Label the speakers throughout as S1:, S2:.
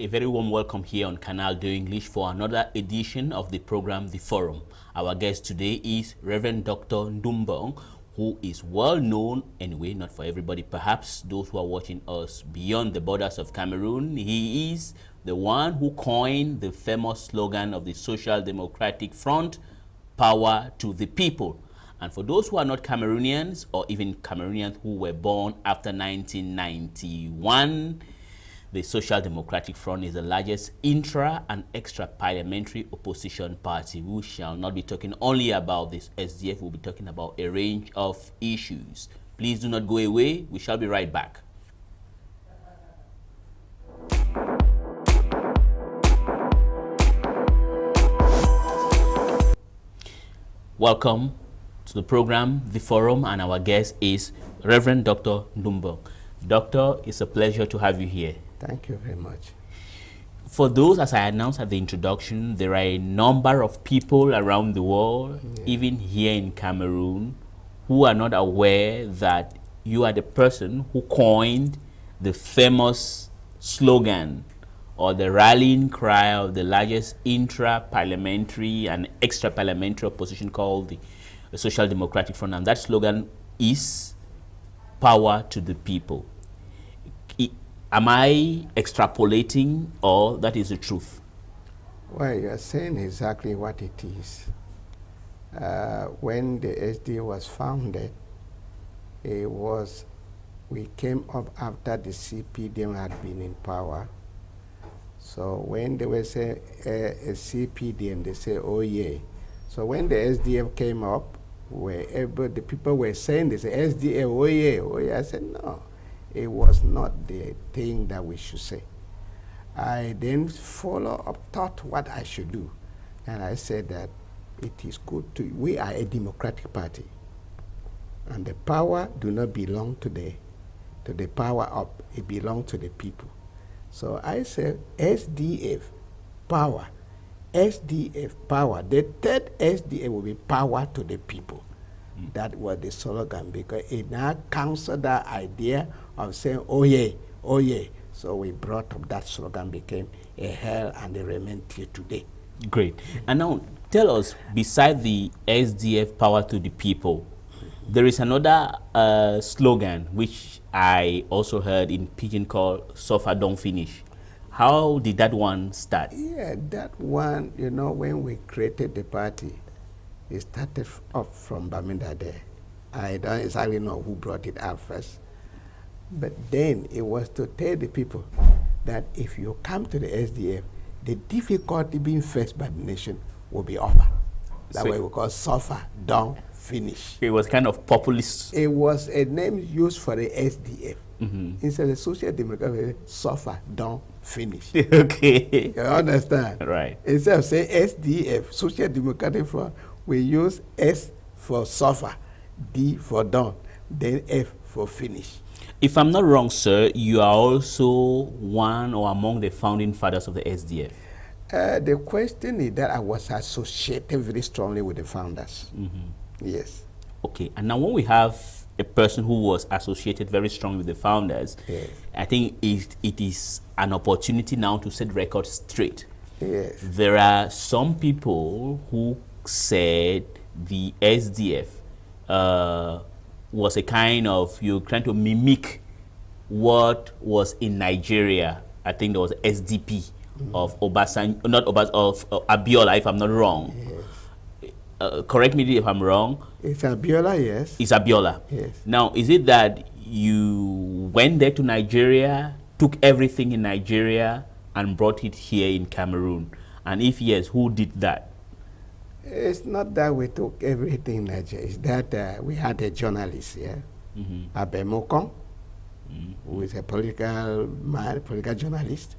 S1: A very warm welcome here on Canal Do English for another edition of the program, The Forum. Our guest today is Reverend Dr. Dum Bung, who is well known, anyway, not for everybody, perhaps those who are watching us beyond the borders of Cameroon. He is the one who coined the famous slogan of the Social Democratic Front, "Power to the People." And for those who are not Cameroonians, or even Cameroonians who were born after 1991, the Social Democratic Front is the largest intra and extra parliamentary opposition party. We shall not be talking only about this SDF, we'll be talking about a range of issues. Please do not go away, we shall be right back. Welcome to the program, The Forum, and our guest is Reverend Dr. Dum Bung. Doctor, it's a pleasure to have you here.
S2: Thank you very much.
S1: For those, as I announced at the introduction, there are a number of people around the world, even here in Cameroon, who are not aware that you are the person who coined the famous slogan or the rallying cry of the largest intra-parliamentary and extra-parliamentary opposition called the Social Democratic Front. And that slogan is "Power to the People." Am I extrapolating, or that is the truth?
S2: Well, you're saying exactly what it is. When the SD was founded, we came up after the CPDM had been in power. So when they were saying a CPDM, they say, "Oh yeah." So when the SDF came up, the people were saying, they say, "SDF, oh yeah, oh yeah." I said, no. It was not the thing that we should say. I then thought what I should do. And I said that it is good we are a democratic party. And the power do not belong to the power up, it belongs to the people. So I said SDF, power. SDF, power. The third SDF will be power to the people. That was the slogan, because it now counseled that idea of saying, "Oh yeah, oh yeah." So we brought up that slogan, became a hell, and it remains till today.
S1: Great. And now tell us, beside the SDF, power to the people, there is another slogan which I also heard in Pidgin called "Suffer, don't finish." How did that one start?
S2: Yeah, that one, you know, when we created the party, it started off from Bamindade. I don't exactly know who brought it out first. But then it was to tell the people that if you come to the SDF, the difficulty being faced by the nation will be over. That way we call "Suffer, don't finish."
S1: It was kind of populist.
S2: It was a name used for the SDF. Instead of Social Democratic, "Suffer, don't finish."
S1: Okay.
S2: You understand?
S1: Right.
S2: Instead of saying SDF, Social Democratic Front, we use S for suffer, D for done, then F for finish.
S1: If I'm not wrong, sir, you are also one or among the founding fathers of the SDF.
S2: The question is that I was associated very strongly with the founders. Yes.
S1: Okay, and now when we have a person who was associated very strongly with the founders,
S2: Yes.
S1: I think it is an opportunity now to set records straight.
S2: Yes.
S1: There are some people who said the SDF was a kind of, you're trying to mimic what was in Nigeria. I think there was SDP of Obasanjo, not Obasanjo, of Abiola, if I'm not wrong.
S2: Yes.
S1: Correct me if I'm wrong.
S2: It's Abiola, yes.
S1: It's Abiola.
S2: Yes.
S1: Now, is it that you went there to Nigeria, took everything in Nigeria, and brought it here in Cameroon? And if yes, who did that?
S2: It's not that we took everything in Nigeria. It's that we had a journalist here, Abe Mokong, who is a political journalist,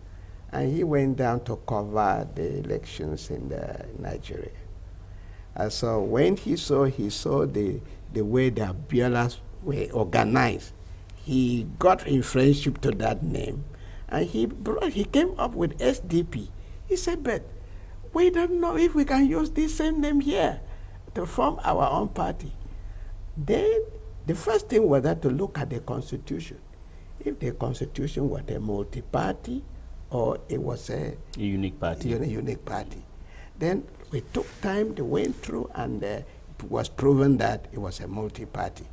S2: and he went down to cover the elections in Nigeria. So when he saw the way the Abiolas were organized, he got in friendship to that name, and he came up with SDP. He said, "But we don't know if we can use this same name here to form our own party." Then the first thing was that to look at the constitution. If the constitution was a multi-party or it was a
S1: unique party.
S2: Unique party. Then we took time, they went through, and it was proven that it was a multi-party.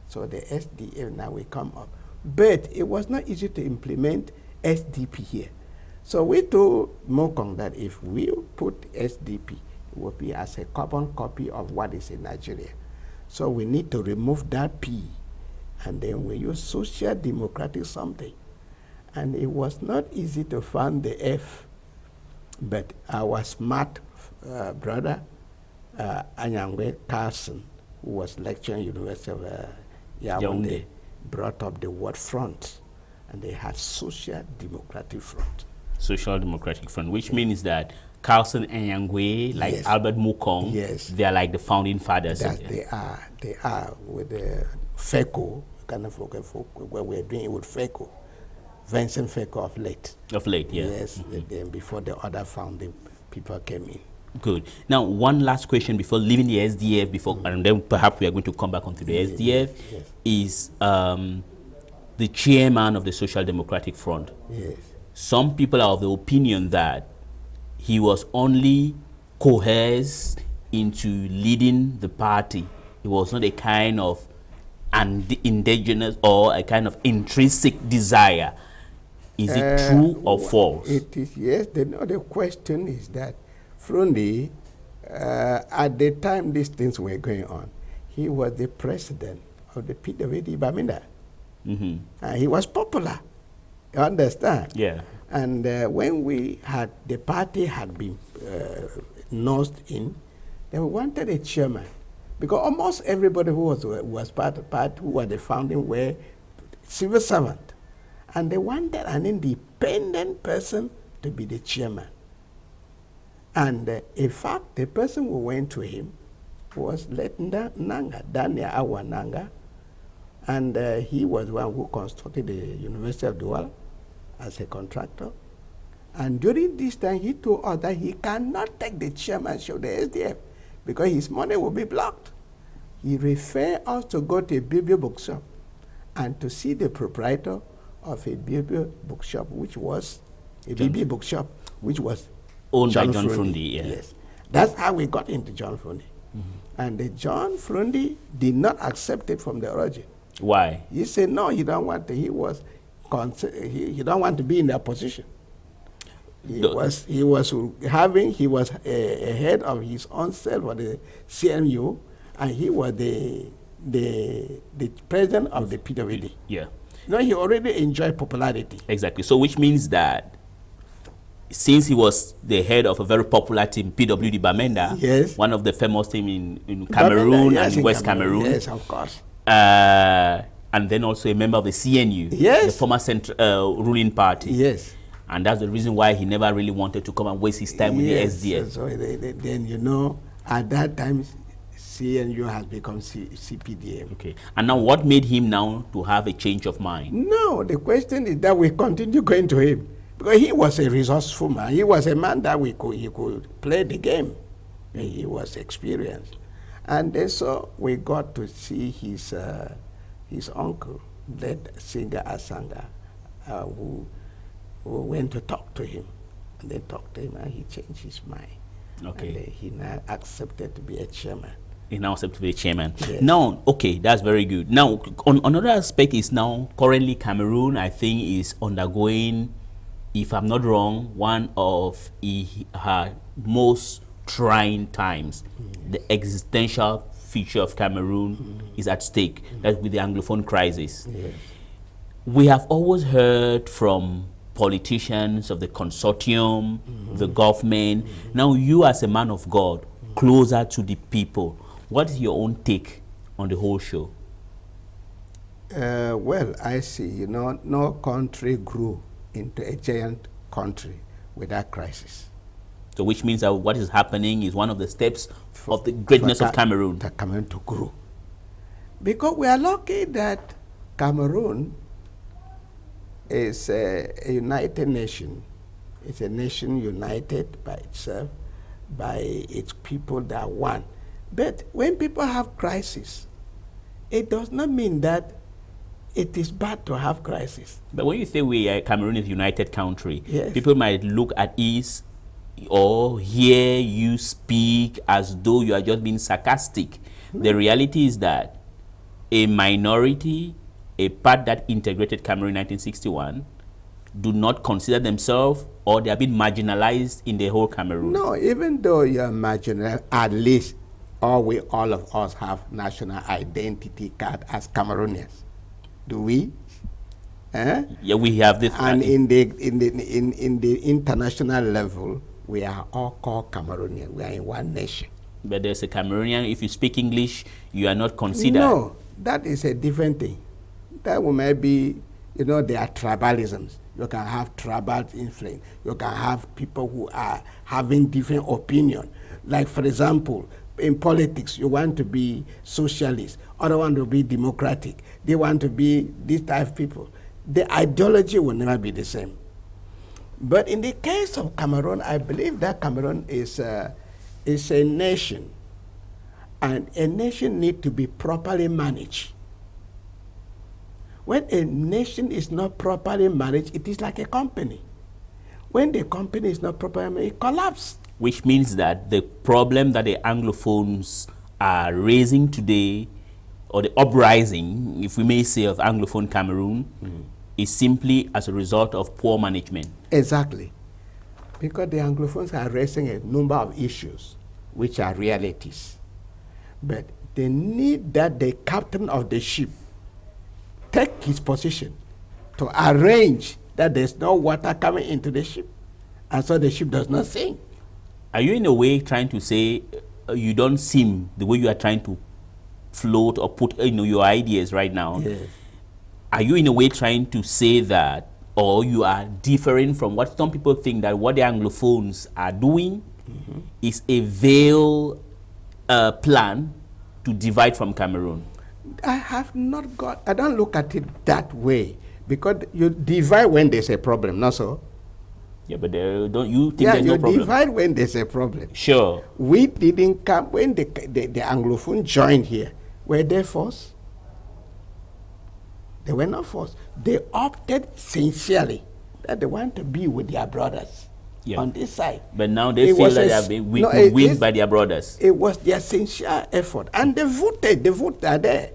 S2: So the SDF now will come up. But it was not easy to implement SDP here. So we told Mokong that if we put SDP, it will be as a carbon copy of what is in Nigeria. So we need to remove that P, and then we use social democratic something. And it was not easy to find the F, but our smart brother, Anyangwe Carson, who was lecturing University of Yaoundé, brought up the word front, and they had social democratic front.
S1: Social Democratic Front, which means that Carlson and Yangwe, like
S2: Yes.
S1: Albert Mukong,
S2: Yes.
S1: they are like the founding fathers.
S2: That they are with the FECO, kind of where we're doing it with FECO, Vincent FECO of late.
S1: Of late, yeah.
S2: Yes, then before the other founding people came in.
S1: Good. Now, one last question before leaving the SDF, and then perhaps we are going to come back onto the SDF, is the chairman of the Social Democratic Front.
S2: Yes.
S1: Some people are of the opinion that he was only coerced into leading the party. It was not a kind of indigenous or a kind of intrinsic desire. Is it true or false?
S2: It is, yes. The question is that Frundi, at the time these things were going on, he was the president of the PWD Bamenda. He was popular. You understand?
S1: Yeah.
S2: And when the party had been nosed in, they wanted a chairman. Because almost everybody who was part of the party, who were the founding, were civil servant. And they wanted an independent person to be the chairman. And in fact, the person who went to him was Letenda Nanga, Daniel Awa Nanga. And he was one who constructed the University of Douala as a contractor. And during this time, he told us that he cannot take the chairmanship of the SDF because his money will be blocked. He referred us to go to a Bible bookshop and to see the proprietor of a Bible bookshop, which was a Bible bookshop, which was
S1: owned by John Frundi. Yeah.
S2: Yes. That's how we got into John Frundi. And John Frundi did not accept it from the origin.
S1: Why?
S2: He said, no, he don't want to. He don't want to be in that position. He was a head of his own cell for the CMU, and he was the president of the PWD.
S1: Yeah.
S2: No, he already enjoyed popularity.
S1: Exactly. So which means that since he was the head of a very popular team, PWD Bamenda,
S2: yes,
S1: one of the famous team in Cameroon,
S2: yes,
S1: and in West Cameroon.
S2: Yes, of course.
S1: And then also a member of the CNU,
S2: yes,
S1: the former ruling party.
S2: Yes.
S1: And that's the reason why he never really wanted to come and waste his time with the SDF.
S2: So then, you know, at that time, CNU has become CPDM.
S1: Okay. And now what made him now to have a change of mind?
S2: No, the question is that we continue going to him. Because he was a resourceful man. He was a man that he could play the game. He was experienced. And then so we got to see his uncle, late singer Asanga, who went to talk to him. And they talked to him and he changed his mind.
S1: Okay.
S2: And he now accepted to be a chairman.
S1: He now accepted to be a chairman.
S2: Yes.
S1: Now, okay, that's very good. Now, on another aspect is now currently Cameroon, I think, is undergoing, if I'm not wrong, one of her most trying times. The existential future of Cameroon is at stake. That's with the Anglophone crisis.
S2: Yes.
S1: We have always heard from politicians of the consortium, the government. Now you as a man of God, closer to the people, what is your own take on the whole show?
S2: Well, I see, you know, no country grew into a giant country without crisis.
S1: So which means that what is happening is one of the steps of the greatness of Cameroon.
S2: That Cameroon to grow. Because we are lucky that Cameroon is a united nation. It's a nation united by itself, by its people that are one. But when people have crisis, it does not mean that it is bad to have crisis.
S1: But when you say Cameroon is a united country,
S2: Yes.
S1: people might look at it or hear you speak as though you are just being sarcastic. The reality is that a minority, a part that integrated Cameroon in 1961, do not consider themselves, or they have been marginalized in the whole Cameroon.
S2: No, even though you're marginal, at least all of us have national identity card as Cameroonians. Do we?
S1: Yeah, we have this.
S2: And in the international level, we are all called Cameroonians. We are in one nation.
S1: But there's a Cameroonian, if you speak English, you are not considered.
S2: No, that is a different thing. That may be, there are tribalisms. You can have tribal influence. You can have people who are having different opinion. Like, for example, in politics, you want to be socialist, others want to be democratic. They want to be this type of people. The ideology will never be the same. But in the case of Cameroon, I believe that Cameroon is a nation, and a nation needs to be properly managed. When a nation is not properly managed, it is like a company. When the company is not properly managed, it collapses.
S1: Which means that the problem that the Anglophones are raising today, or the uprising, if we may say, of Anglophone Cameroon, is simply as a result of poor management.
S2: Exactly. Because the Anglophones are raising a number of issues, which are realities. But they need that the captain of the ship take his position to arrange that there's no water coming into the ship, and so the ship does not sink.
S1: Are you in a way trying to say you don't seem the way you are trying to float or put your ideas right now?
S2: Yes.
S1: Are you in a way trying to say that, or you are differing from what some people think, that what the Anglophones are doing is a veiled plan to divide from Cameroon?
S2: I don't look at it that way, because you divide when there's a problem, not so?
S1: Yeah, but don't you think there's no problem?
S2: You divide when there's a problem.
S1: Sure.
S2: We didn't come, when the Anglophone joined here, were they forced? They were not forced. They opted sincerely that they want to be with their brothers on this side.
S1: But now they feel that they have been weaned by their brothers.
S2: It was their sincere effort. And they voted. The votes are there.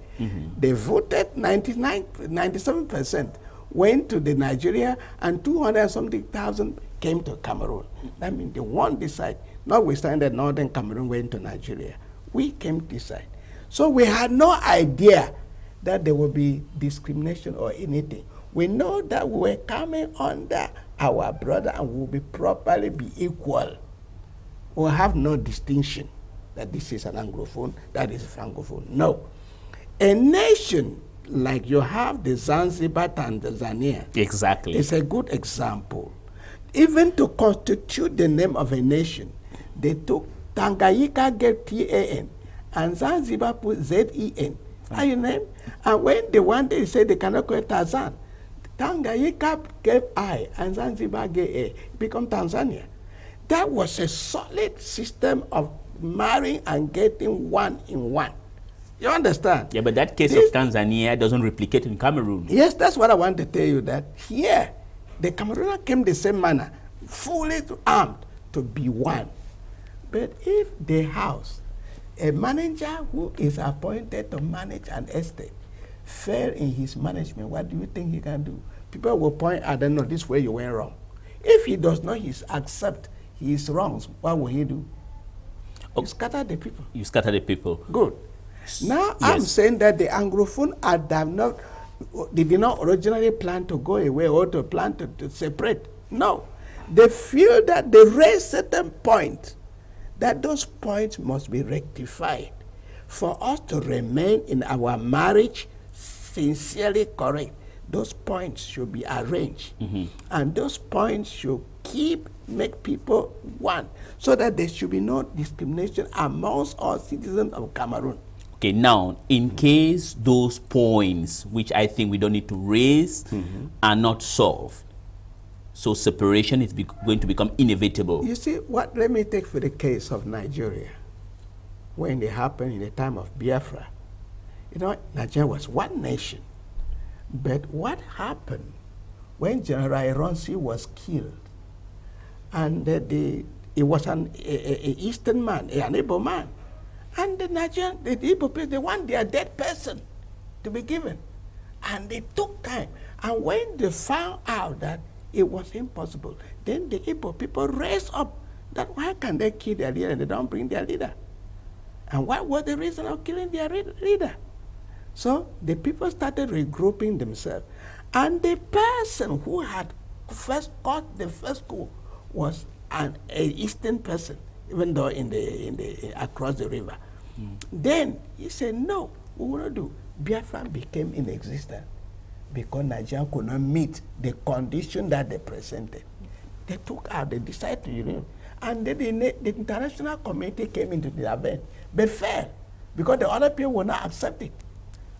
S2: They voted 97% went to the Nigeria, and 200-something thousand came to Cameroon. That means they won this side. Notwithstanding that Northern Cameroon went to Nigeria, we came this side. So we had no idea that there would be discrimination or anything. We know that we were coming under our brother, and we will be properly be equal. We'll have no distinction that this is an Anglophone, that is a Francophone. No. A nation like you have the Zanzibar, Tanzania.
S1: Exactly.
S2: It's a good example. Even to constitute the name of a nation, they took Tanganyika, gave T-A-N, and Zanzibar put Z-E-N. Are you name? And when they wanted, they said they cannot call it Tanzan. Tanganyika gave I, and Zanzibar gave A. It became Tanzania. That was a solid system of marrying and getting one in one. You understand?
S1: Yeah, but that case of Tanzania doesn't replicate in Cameroon.
S2: Yes, that's what I want to tell you, that here, the Cameroonians came the same manner, fully armed to be one. But if the house, a manager who is appointed to manage an estate, fail in his management, what do you think he can do? People will point out, no, this way you went wrong. If he does not accept his wrongs, what will he do? You scatter the people.
S1: You scatter the people.
S2: Good. Now, I'm saying that the Anglophone they did not originally plan to go away or to plan to separate. No. They feel that they raise certain points, that those points must be rectified for us to remain in our marriage sincerely correct. Those points should be arranged. And those points should make people one, so that there should be no discrimination amongst all citizens of Cameroon.
S1: Okay, now, in case those points, which I think we don't need to raise, are not solved, so separation is going to become inevitable.
S2: You see, let me take for the case of Nigeria. When it happened in the time of Biafra, Nigeria was one nation. But what happened when General Ironsi was killed, and it was an Eastern man, an Igbo man, and the Nigerian, the Igbo people, they want their dead person to be given. And it took time. And when they found out that it was impossible, then the Igbo people raised up that why can they kill their leader and they don't bring their leader? And what was the reason of killing their leader? So the people started regrouping themselves. And the person who had first caught the first coup was an Eastern person, even though across the river. Then he said, no, we will not do. Biafra became inexistent because Nigeria could not meet the condition that they presented. They took out, they decided to unite. And then the international community came into the event, but failed because the other people would not accept it.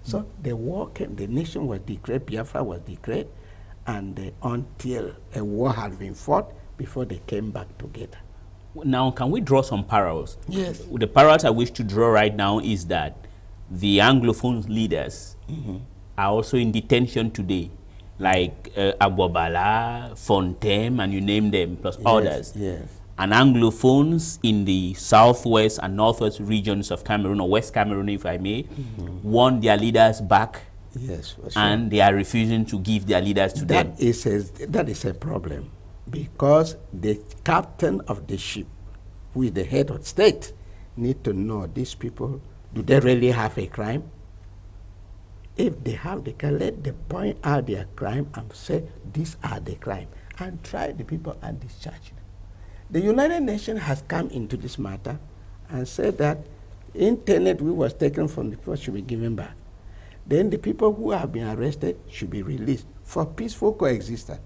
S2: So the war came, the nation was declared, Biafra was declared, and until a war had been fought before they came back together.
S1: Now, can we draw some parallels?
S2: Yes.
S1: The parallels I wish to draw right now is that the Anglophone leaders are also in detention today, like Agbobala, Fontaine, and you name them, plus others.
S2: Yes.
S1: And Anglophones in the southwest and northwest regions of Cameroon, or West Cameroon, if I may, want their leaders back.
S2: Yes, for sure.
S1: And they are refusing to give their leaders to them.
S2: That is a problem, because the captain of the ship, who is the head of state, need to know these people, do they really have a crime? If they have the crime, let them point out their crime and say, these are the crime, and try the people and discharge them. The United Nations has come into this matter and said that internet which was taken from the people should be given back. Then the people who have been arrested should be released for peaceful coexistence.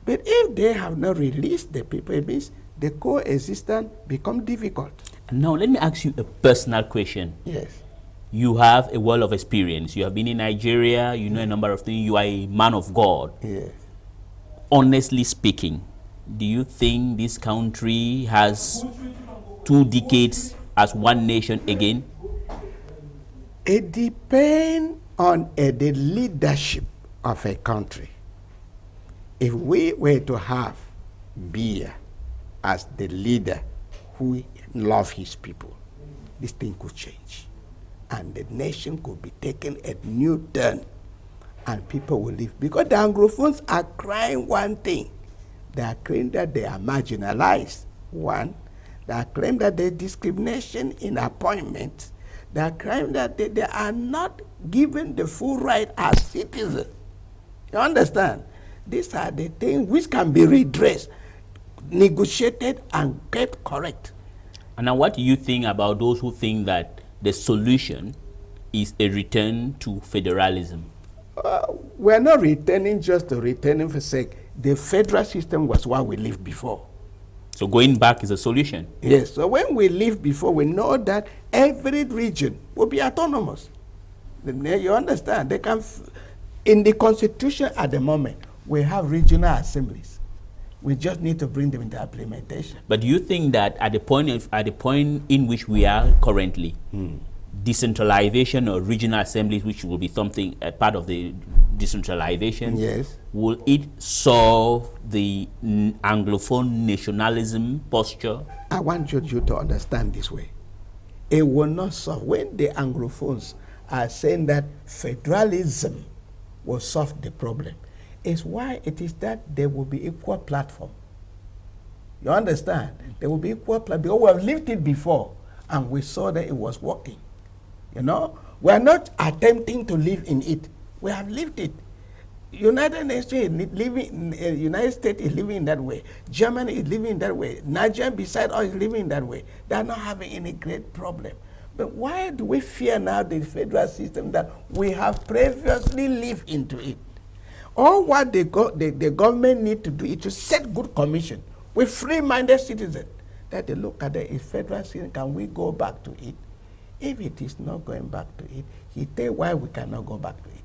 S2: But if they have not released the people, it means the coexistence become difficult.
S1: Now, let me ask you a personal question.
S2: Yes.
S1: You have a world of experience. You have been in Nigeria, you know a number of things. You are a man of God.
S2: Yes.
S1: Honestly speaking, do you think this country has 2 decades as one nation again?
S2: It depends on the leadership of a country. If we were to have Biya as the leader who loves his people, this thing could change. And the nation could be taken a new turn. And people will live. Because the Anglophones are crying one thing. They are claiming that they are marginalized. One, they are claiming that there is discrimination in appointments. They are claiming that they are not given the full right as citizens. You understand? These are the things which can be redressed, negotiated, and kept correct.
S1: And now what do you think about those who think that the solution is a return to federalism?
S2: We're not returning just to returning for sake. The federal system was what we lived before.
S1: So going back is a solution?
S2: Yes. So when we lived before, we know that every region will be autonomous. You understand? They can, in the constitution at the moment, we have regional assemblies. We just need to bring them into implementation.
S1: But do you think that at the point in which we are currently, decentralization or regional assemblies, which will be something a part of the decentralization,
S2: yes,
S1: will it solve the Anglophone nationalism posture?
S2: I want you to understand this way. It will not solve. When the Anglophones are saying that federalism will solve the problem, is why it is that there will be equal platform. You understand? There will be equal platform because we have lived it before and we saw that it was working. You know, we are not attempting to live in it. We have lived it. United Nations living, United States is living in that way. Germany is living in that way. Nigeria beside us is living in that way. They are not having any great problem. But why do we fear now the federal system that we have previously lived into it? All what the government need to do is to set good commission with free-minded citizens that they look at the federal system. Can we go back to it? If it is not going back to it, he tell why we cannot go back to it.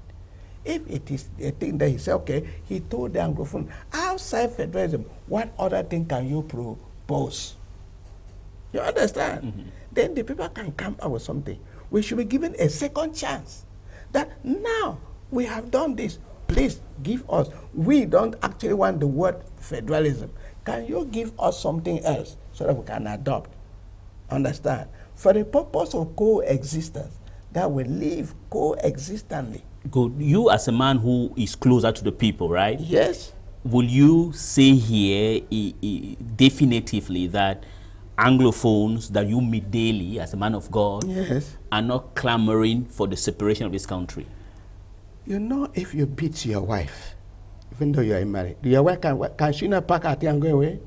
S2: If it is a thing that he said, okay, he told the Anglophone, outside federalism, what other thing can you propose? You understand? Then the people can come up with something. We should be given a second chance. That now We have done this. Please give us. We don't actually want the word federalism. Can you give us something else so that we can adopt? Understand? For the purpose of coexistence, that we live coexistently.
S1: Good. You as a man who is closer to the people, right?
S2: Yes.
S1: Will you say here definitively that Anglophones that you meet daily as a man of God
S2: Yes.
S1: are not clamoring for the separation of this country?
S2: You know, if you beat your wife, even though you are married, your wife can she not pack her things and go away?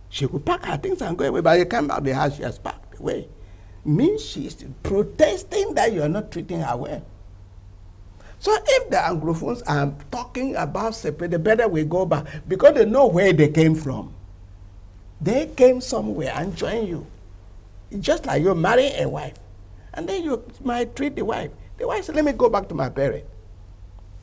S2: She could pack her things and go away, but you come back to the house, she has packed away. Means she's protesting that you are not treating her well. So if the Anglophones are talking about separate, the better we go back, because they know where they came from. They came somewhere and joined you. It's just like you marry a wife, and then you might treat the wife. The wife said, let me go back to my parents.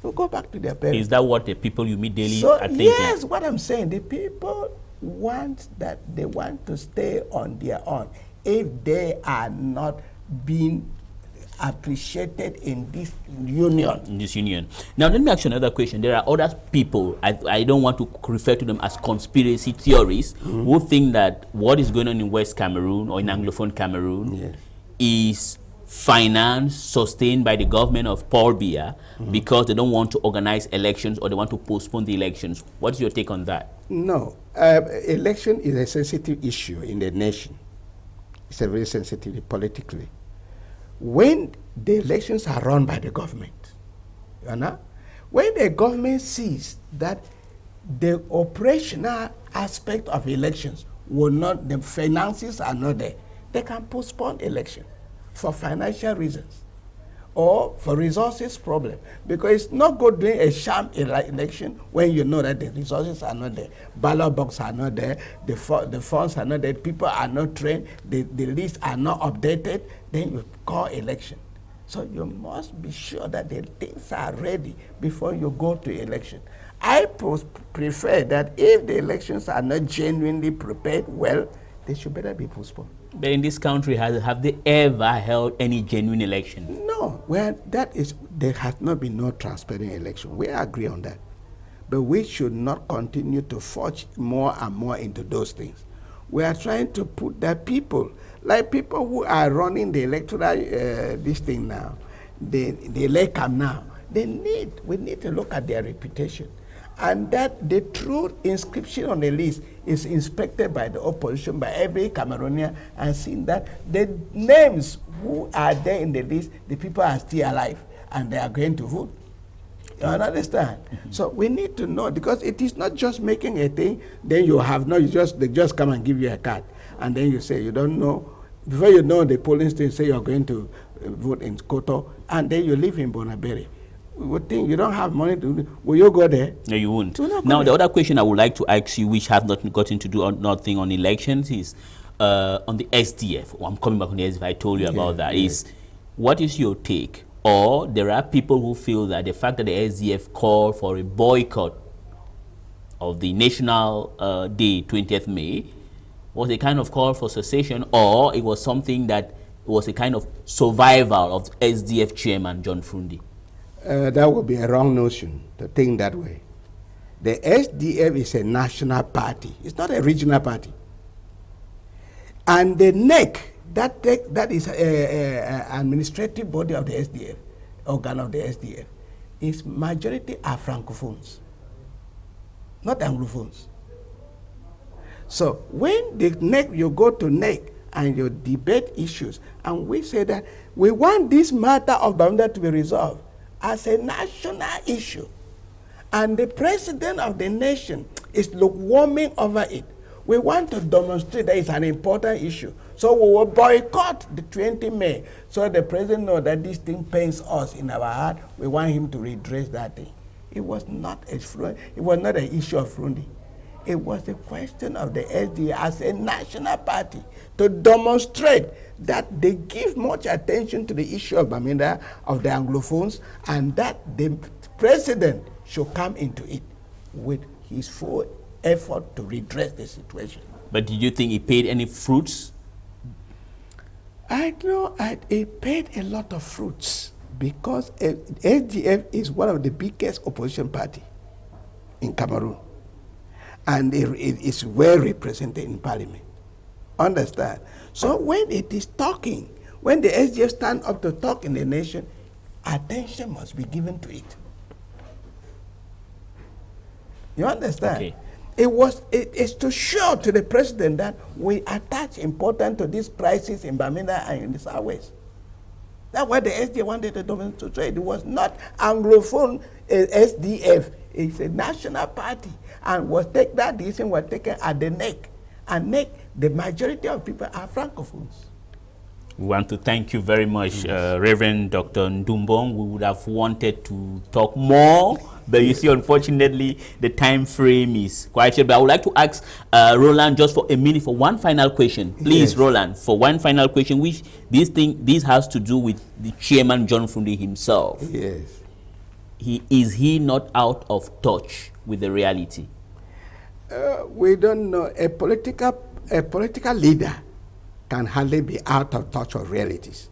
S2: You go back to their parents.
S1: Is that what the people you meet daily
S2: So,
S1: are thinking?
S2: yes, what I'm saying, the people want that, they want to stay on their own if they are not being appreciated in this union.
S1: In this union. Now, let me ask you another question. There are other people, I don't want to refer to them as conspiracy theorists, who think that what is going on in West Cameroon or in Anglophone Cameroon is financed, sustained by the government of Paul Biya because they don't want to organize elections or they want to postpone the elections. What's your take on that?
S2: No. Election is a sensitive issue in the nation. It's a very sensitive politically. When the elections are run by the government, you know, when the government sees that the operational aspect of elections will not, the finances are not there, they can postpone election for financial reasons or for resources problem, because it's not good doing a sham election when you know that the resources are not there, ballot boxes are not there, the funds are not there, people are not trained, the lists are not updated, then you call election. So you must be sure that the things are ready before you go to election. I prefer that if the elections are not genuinely prepared well, they should better be postponed.
S1: But in this country, have they ever held any genuine election?
S2: No, well, there has not been no transparent election. We agree on that. But we should not continue to forge more and more into those things. We are trying to put that people, like people who are running the electoral, this thing now, the elecam now, we need to look at their reputation. And that the true inscription on the list is inspected by the opposition, by every Cameroonian, and seen that the names who are there in the list, the people are still alive, and they are going to vote. You understand? So we need to know, because it is not just making a thing, then you have no, they just come and give you a card, and then you say you don't know. Before you know, the polling station say you're going to vote in Koto, and then you live in Bonaberi. We would think you don't have money to. Will you go there?
S1: No, you won't. Now, the other question I would like to ask you, which has nothing to do or nothing on elections, is on the SDF. I'm coming back on the SDF. I told you about that. Is what is your take? Or there are people who feel that the fact that the SDF called for a boycott of the National Day, 20th May, was a kind of call for cessation, or it was something that was a kind of survival of SDF chairman John Frundi?
S2: That would be a wrong notion to think that way. The SDF is a national party. It's not a regional party. And the NEC, that is an administrative body of the SDF, organ of the SDF, is majority are Francophones, not Anglophones. So when the NEC, you go to NEC and you debate issues, and we say that we want this matter of Bamenda to be resolved as a national issue, and the president of the nation is lukewarming over it. We want to demonstrate that it's an important issue, so we will boycott the 20 May, so the president knows that this thing pains us in our heart. We want him to redress that thing. It was not an issue of Frundi. It was a question of the SDA as a national party to demonstrate that they give much attention to the issue of Bamenda, of the Anglophones, and that the president should come into it with his full effort to redress the situation.
S1: But did you think it paid any fruits?
S2: I know it paid a lot of fruits, Because SDF is one of the biggest opposition party in Cameroon, and it is well represented in parliament. Understand? So when it is talking, when the SDF stand up to talk in the nation, attention must be given to it. You understand?
S1: Okay.
S2: It's to show to the president that we attach importance to this crisis in Bamenda and in the Southwest. That's why the SDF wanted the government to trade. It was not Anglophone SDF. It's a national party, and that decision was taken at the neck. And the majority of people are francophones.
S1: We want to thank you very much, Reverend Dr. Dum Bung. We would have wanted to talk more, but you see, unfortunately, the time frame is quite short. But I would like to ask Roland just for a minute for one final question. Please, yes. Roland, for one final question, which this has to do with the chairman, John Fundi himself.
S2: Yes.
S1: Is he not out of touch with the reality?
S2: We don't know. A political leader can hardly be out of touch with realities.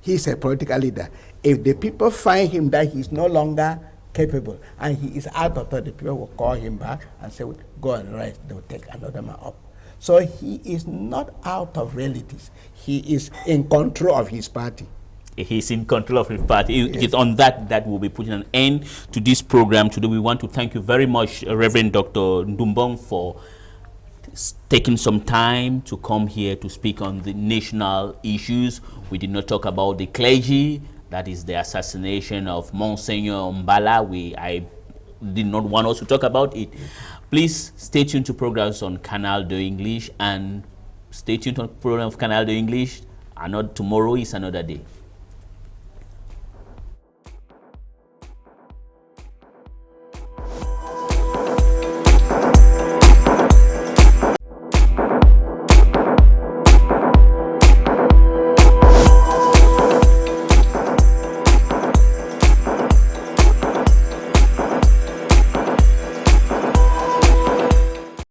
S2: He's a political leader. If the people find him that he's no longer capable and he is out of touch, the people will call him back and say, go and rest, they'll take another man up. So he is not out of realities. He is in control of his party.
S1: He's in control of his party.
S2: Yes.
S1: It's on that we'll be putting an end to this program today. We want to thank you very much, Reverend Dr. Dum Bung, for taking some time to come here to speak on the national issues. We did not talk about the clergy, that is the assassination of Monsignor Mbala. I did not want us to talk about it. Please stay tuned to programs on Canal de English, and stay tuned to program of Canal de English. Tomorrow is another day.